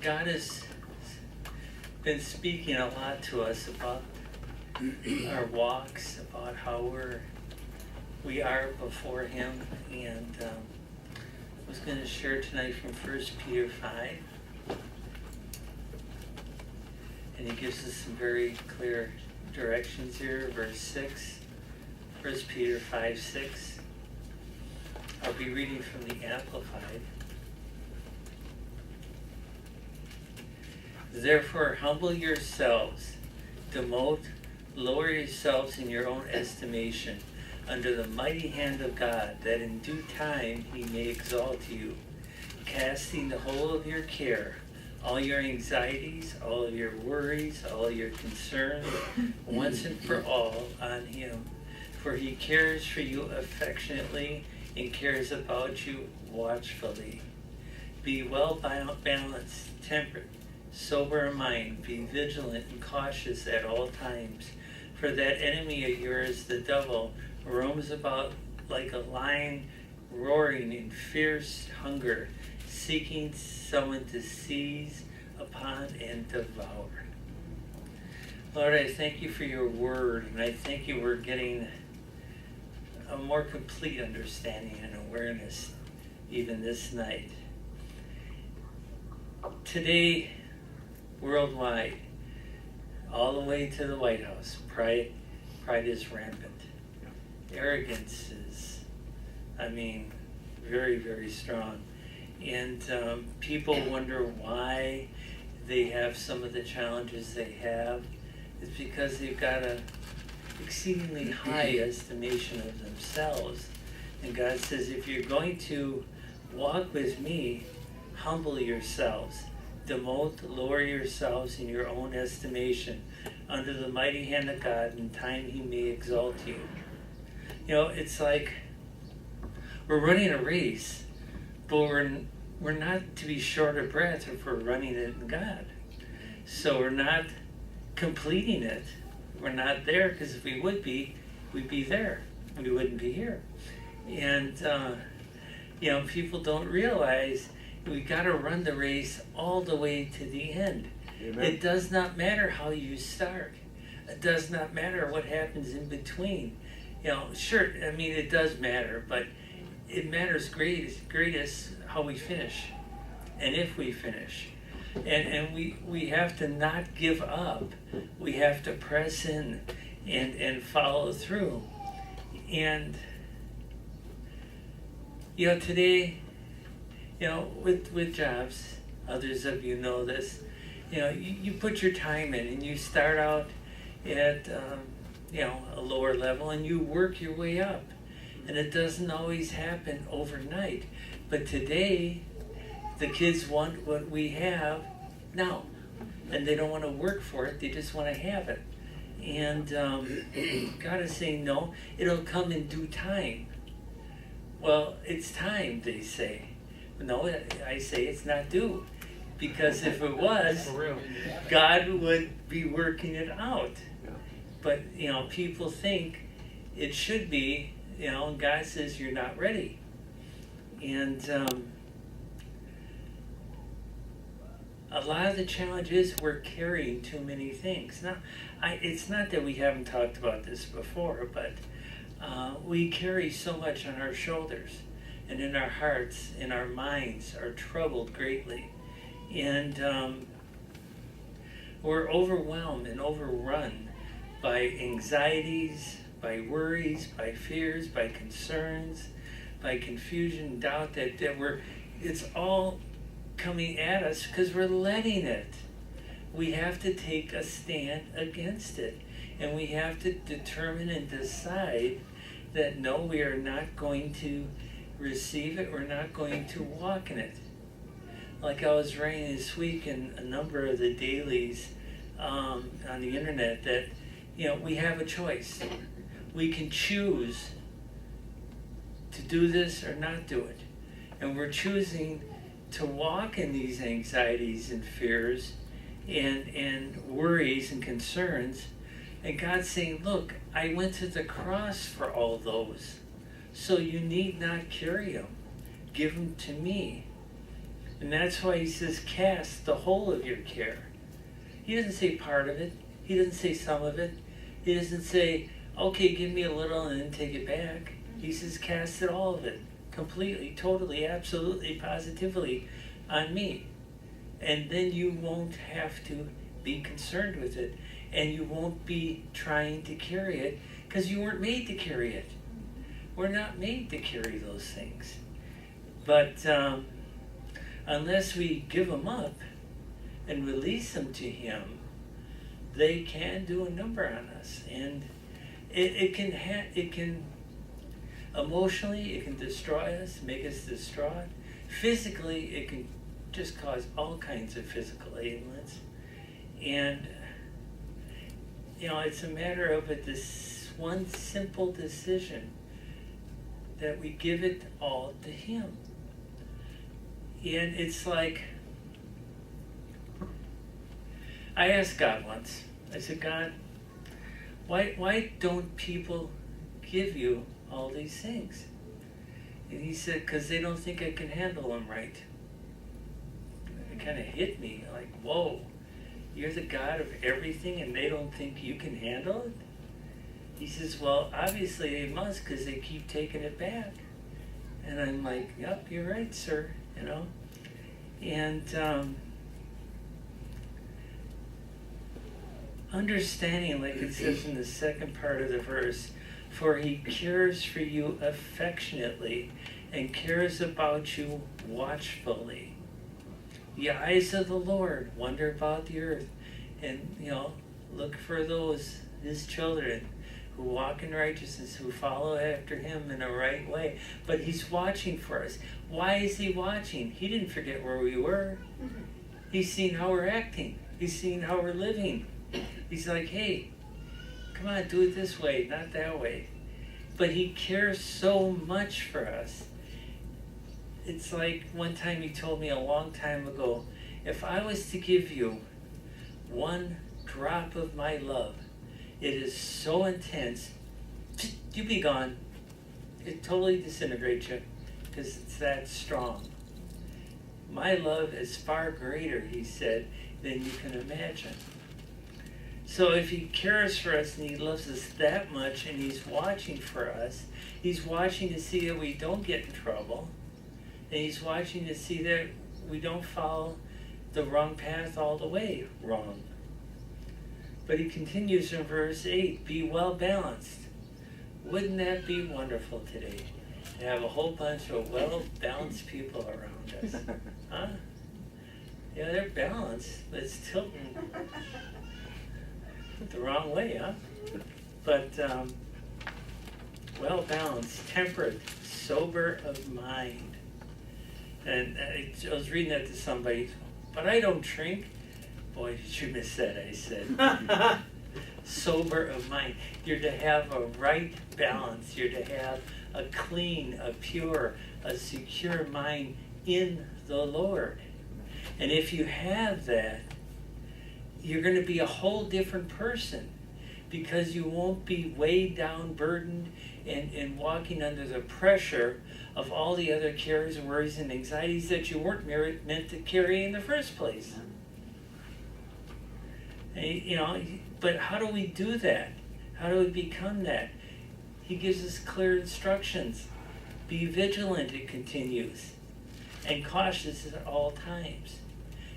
God has been speaking a lot to us about our walks, about how we are before Him, and I was going to share tonight from 1 Peter 5, and he gives us some very clear directions here. Verse 6, 1 Peter 5:6. I'll be reading from the Amplified. Therefore, humble yourselves, lower yourselves in your own estimation, under the mighty hand of God, that in due time He may exalt you, casting the whole of your care, all your anxieties, all of your worries, all your concerns, once and for all on Him. For He cares for you affectionately and cares about you watchfully. Be well balanced, temperate, sober in mind, be vigilant and cautious at all times. For that enemy of yours, the devil, roams about like a lion, roaring in fierce hunger, seeking someone to seize upon and devour. Lord, I thank you for your word, and I thank you we're getting a more complete understanding and awareness even this night. Today, worldwide, all the way to the White House, pride is rampant. Arrogance is, very, very strong. And people wonder why they have some of the challenges they have. It's because they've got an exceedingly high estimation of themselves. And God says, if you're going to walk with me, humble yourselves. Lower yourselves in your own estimation under the mighty hand of God. In time He may exalt you. You know, it's like we're running a race, but we're not to be short of breath if we're running it in God. So we're not completing it. We're not there, because if we would be, we'd be there. We wouldn't be here. And, people don't realize we got to run the race all the way to the end. Amen. It does not matter how you start. It does not matter what happens in between. Sure, it does matter, but it matters greatest how we finish, and if we finish. And we have to not give up. We have to press in and follow through. And, today, with jobs, others of you know this, you put your time in and you start out at, a lower level, and you work your way up. And it doesn't always happen overnight. But today, the kids want what we have now. And they don't want to work for it, they just want to have it. And God is saying, no, it'll come in due time. Well, it's time, they say. No, I say it's not due. Because if it was, God would be working it out. But, people think it should be, and God says you're not ready. And a lot of the challenge is we're carrying too many things. Now, it's not that we haven't talked about this before, but we carry so much on our shoulders, and in our hearts, in our minds, are troubled greatly. And we're overwhelmed and overrun by anxieties, by worries, by fears, by concerns, by confusion, doubt, it's all coming at us because we're letting it. We have to take a stand against it. And we have to determine and decide that no, we are not going to receive it, we're not going to walk in it. Like I was writing this week in a number of the dailies on the internet that, we have a choice. We can choose to do this or not do it. And we're choosing to walk in these anxieties and fears and worries and concerns. And God's saying, look, I went to the cross for all those, so you need not carry them. Give them to me. And that's why he says, cast the whole of your care. He doesn't say part of it. He doesn't say some of it. He doesn't say, okay, give me a little and then take it back. He says, cast it, all of it, completely, totally, absolutely, positively on me. And then you won't have to be concerned with it. And you won't be trying to carry it because you weren't made to carry it. We're not made to carry those things. But unless we give them up and release them to him, they can do a number on us. And it can emotionally, it can destroy us, make us distraught. Physically, it can just cause all kinds of physical ailments. And, it's a matter of this one simple decision that we give it all to him. And it's like, I asked God once, I said, God, why don't people give you all these things? And he said, because they don't think I can handle them right. It kind of hit me, like, whoa, you're the God of everything and they don't think you can handle it? He says, well, obviously they must because they keep taking it back. And I'm like, yep, you're right, sir, And understanding, like it says in the second part of the verse, for he cares for you affectionately and cares about you watchfully. The eyes of the Lord wander about the earth and, look for those, his children, who walk in righteousness, who follow after him in a right way. But he's watching for us. Why is he watching? He didn't forget where we were. He's seen how we're acting. He's seen how we're living. He's like, hey, come on, do it this way, not that way. But he cares so much for us. It's like one time he told me a long time ago, if I was to give you one drop of my love, it is so intense, you'd be gone. It totally disintegrates you because it's that strong. My love is far greater, he said, than you can imagine. So if he cares for us and he loves us that much and he's watching for us, he's watching to see that we don't get in trouble, and he's watching to see that we don't follow the wrong path all the way wrong. But he continues in verse 8, be well balanced. Wouldn't that be wonderful today? To have a whole bunch of well-balanced people around us. Huh? Yeah, they're balanced, but it's tilting the wrong way, huh? But well-balanced, temperate, sober of mind. And I was reading that to somebody, but I don't drink. Boy, did you miss that, I said. Sober of mind. You're to have a right balance. You're to have a clean, a pure, a secure mind in the Lord. And if you have that, you're going to be a whole different person because you won't be weighed down, burdened, and walking under the pressure of all the other cares, worries, and anxieties that you weren't meant to carry in the first place. And, but how do we do that? How do we become that? He gives us clear instructions. Be vigilant, it continues, and cautious at all times.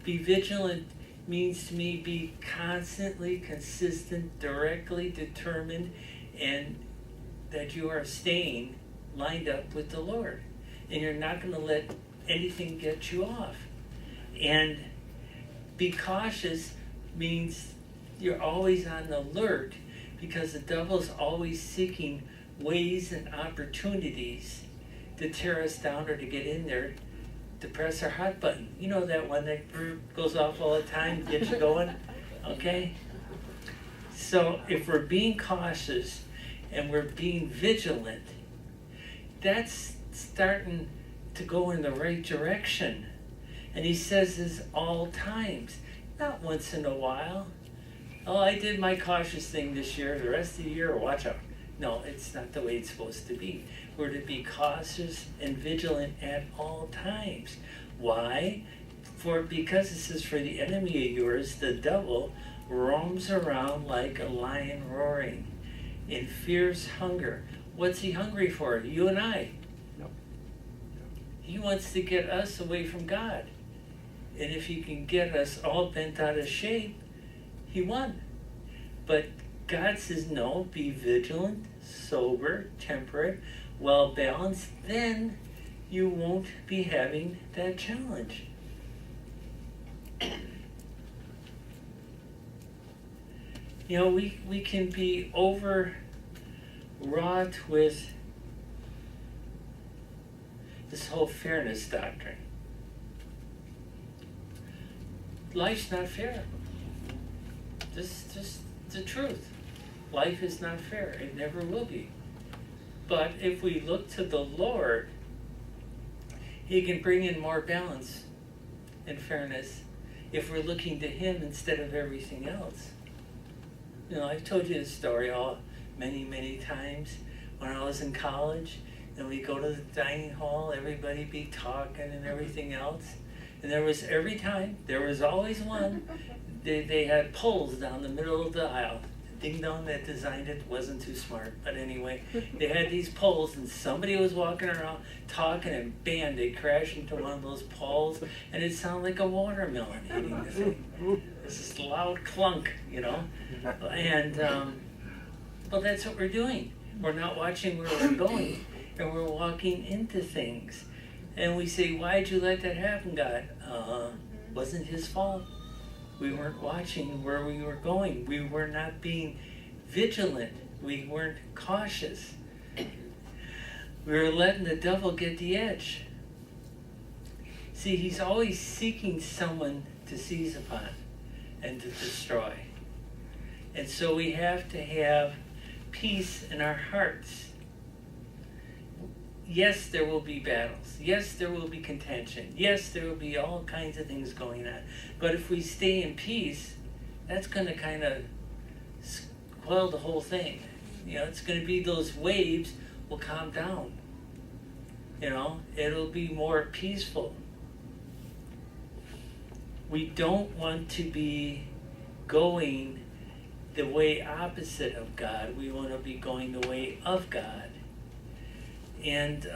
Be vigilant means to me be constantly consistent, directly determined, and that you are staying lined up with the Lord. And you're not going to let anything get you off. And be cautious means you're always on the alert because the devil's always seeking ways and opportunities to tear us down or to get in there to press our hot button. You know that one that goes off all the time, gets you going? Okay? So if we're being cautious and we're being vigilant, that's starting to go in the right direction. And he says this all times, not once in a while. Oh, I did my cautious thing this year, the rest of the year, watch out. No, it's not the way it's supposed to be. We're to be cautious and vigilant at all times. Why? Because it says, for the enemy of yours, the devil, roams around like a lion roaring in fierce hunger. What's he hungry for? You and I. Yep. He wants to get us away from God. And if he can get us all bent out of shape, he won. But God says, no, be vigilant, sober, temperate, well balanced, then you won't be having that challenge. You know, we can be overwrought with this whole fairness doctrine. Life's not fair. This is just the truth. Life is not fair. It never will be. But if we look to the Lord, he can bring in more balance and fairness if we're looking to him instead of everything else. You know, I've told you this story many times. When I was in college, and we go to the dining hall, everybody be talking and everything else. And there was always one, they had poles down the middle of the aisle. Ding dong that designed it wasn't too smart, but anyway, they had these poles, and somebody was walking around talking, and bam, they crashed into one of those poles, and it sounded like a watermelon hitting the thing. This loud clunk, you know, and well, that's what we're doing. We're not watching where we're going, and we're walking into things, and we say, "Why'd you let that happen, God?" Wasn't his fault. We weren't watching where we were going. We were not being vigilant. We weren't cautious. We were letting the devil get the edge. See, he's always seeking someone to seize upon and to destroy. And so we have to have peace in our hearts. Yes, there will be battles. Yes, there will be contention. Yes, there will be all kinds of things going on. But if we stay in peace, that's going to kind of quell the whole thing. You know, it's going to be those waves will calm down. You know, it'll be more peaceful. We don't want to be going the way opposite of God. We want to be going the way of God. And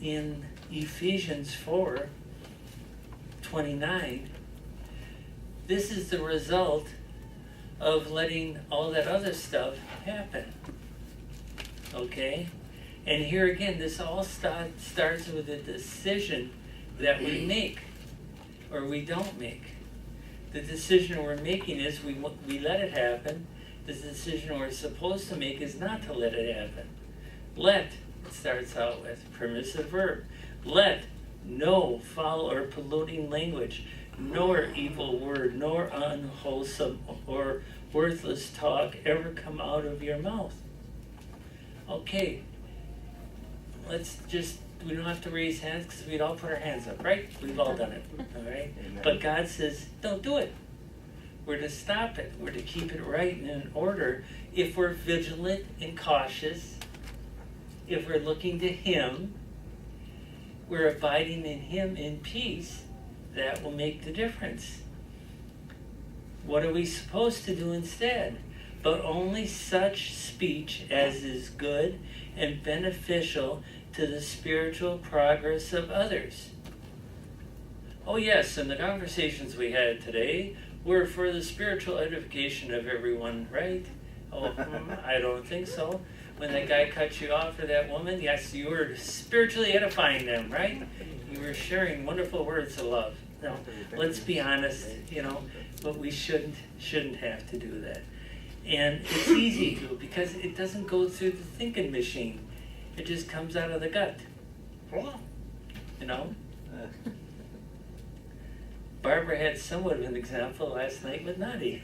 in Ephesians 4:29, this is the result of letting all that other stuff happen. Okay? And here again, this all starts with a decision that we make or we don't make. The decision we're making is we let it happen. The decision we're supposed to make is not to let it happen. Let starts out with permissive verb. Let no foul or polluting language, nor evil word, nor unwholesome or worthless talk ever come out of your mouth. Okay, we don't have to raise hands because we'd all put our hands up, right? We've all done it, all right? But God says, don't do it. We're to stop it. We're to keep it right and in order if we're vigilant and cautious. If we're looking to him, we're abiding in him in peace, that will make the difference. What are we supposed to do instead? But only such speech as is good and beneficial to the spiritual progress of others. Oh yes, and the conversations we had today were for the spiritual edification of everyone, right? Oh, I don't think so. When that guy cut you off or that woman, yes, you were spiritually edifying them, right? You were sharing wonderful words of love. No, let's be honest, you know, but we shouldn't have to do that. And it's easy to, because it doesn't go through the thinking machine. It just comes out of the gut. You know? Barbara had somewhat of an example last night with Nadi.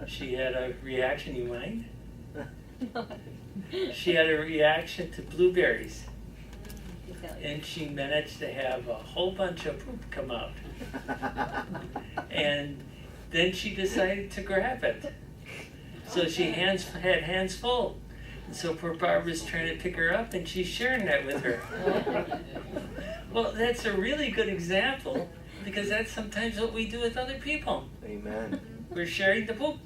She had a reaction, you mind? She had a reaction to blueberries. And she managed to have a whole bunch of poop come out. And then she decided to grab it. So she had hands full. And so poor Barbara's trying to pick her up, and she's sharing that with her. Well, that's a really good example because that's sometimes what we do with other people. Amen. We're sharing the poop.